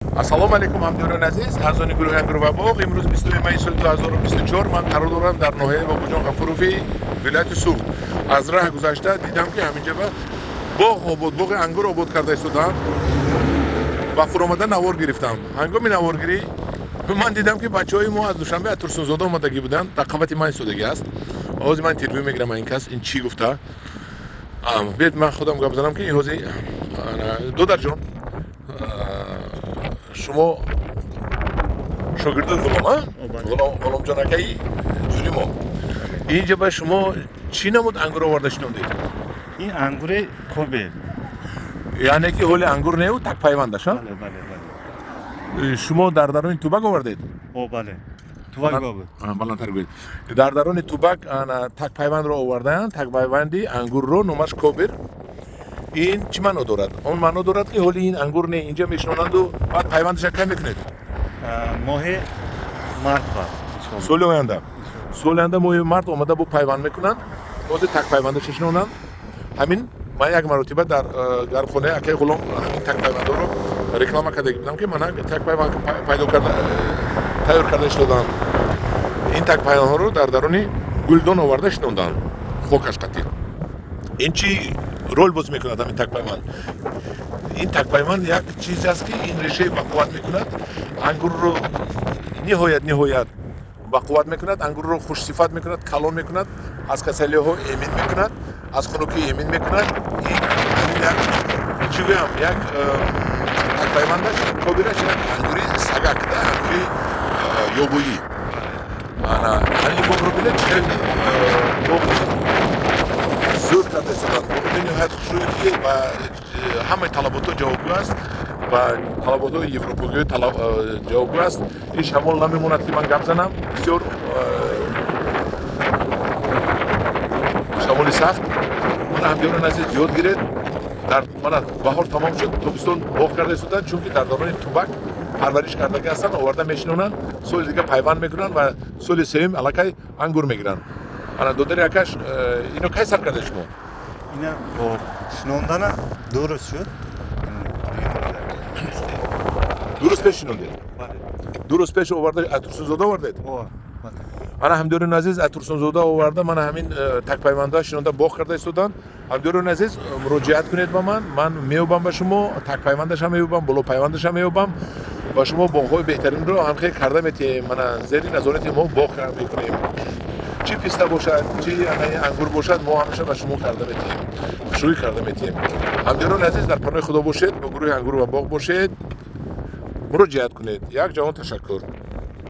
ассалому алайкум ҳамдиёрони азиз, аъзони гурӯҳи ангур ва боғ. Имрӯз 20 майи соли 2024 ман қарор дорам дар ноҳияи Бобоҷон Ғафурови вилояти Суғд. Аз раҳ гузашта дидам ки ҳаминҷа боғи ангур обод карда истоданд. ба фуромада навор гирифтам. Ҳангоми наворгирӣ ман дидам ки бачаҳои мо аз Душанбе аз Турсунзода омадагӣ буданд. Рақабати ман истодагӣ аст. ҳозир ман интервю мегирам ин кас, ин чӣ гуфта. Бед ман худам гап задам ки ҳозир додарҷон, шумо шогирдои ғуломҷонакаи ҷури мо. Инҷа ба шумо чӣ намуд ангур оварда шинондед? این انگور کوبه. яъне ки ҳоли ангур неу так пайвандаш? بله بله بله. шумо дар дарони тубак овардед? او بله. توبک بابه. баландтар гӯед. дар дарони тубак так пайвандро овардаанд. Так пайванди ангурро номаш кобир. ин чӣ маъно дорад? Он маъно дорад ки ҳоли ин ангур не инҷа мешинонанду баъд пайвандашро кай мекунед? ماه مارت با. соли оянда. соли оянда моҳи март омада бо пайванд мекунанд. ҳозир так пайвандашро шинонанд. ҳамин ман як маротиба дар гарбхонаи акаи ғулом ҳамин так пайвандоро реклама карда будам ки ман так пайванд пайдо карда тайёр карда истодаам. ин так пайвандҳоро дар дарони гулдон оварда шинонданд. хокаш қатӣ. ин чӣ рол боз мекунад ҳамин так пайванд? ин так пайванд як чизе аст ки ин решаи бақувват мекунад. ангурро ниҳоят бақувват мекунад. ангурро хушсифат мекунад, калон мекунад, аз касалиҳо эмин мекунад, аз хунукӣ эмин мекунад. ин як чӣ гӯям, як так пайвандаш кобираш як ангури сагак, ангури ёбоӣ. ҳамин боғро бинед боғ зуд карда истоданд. боғи бениҳоят хушрӯйи ба ҳамаи талаботҳо ҷавобгӯ аст. ба талаботҳои европагӣ ҷавобгӯ аст. ин шамол намемонад ки ман гап занам. бисёр шамоли сахт. мана ҳамдиёрони азиз ёд гиред. дар мана баҳор тамом шуд, тобистон боғ карда истоданд, чунки дар дарони тубак парвариш кардагӣ ҳастанд, оварда мешинонанд, соли дига пайванд мекунанд ва соли сеюм аллакай ангур мегиранд. ана додари акаш, ино кай сар карда шумо? اینا با شنوندن درست شد. дуруст пеш шинондед? بله. дуруст пеш оварда аз Турсунзода овардед? او بله. ана ҳамдиёрони азиз аз Турсунзода оварда мана ҳамин такпайванда шинонда боғ карда истоданд. ҳамдиёрони азиз муроҷиат кунед ба ман меёбам ба шумо, такпайвандашам меёбам, болопайвандашам меёбам. ба шумо боғҳои беҳтаринро ҳамхел карда метиҳем. мана зери назорати мо боғ мекунем. чӣ писта бошад, чӣ ангур бошад, мо ҳамеша ба шумо карда метиҳем, хушрӯй карда метиҳем. ҳамдиёрони азиз дар паноҳи худо бошед, бо гурӯҳи ангур ва боғ бошед, муроҷиат кунед. як ҷавон ташаккур.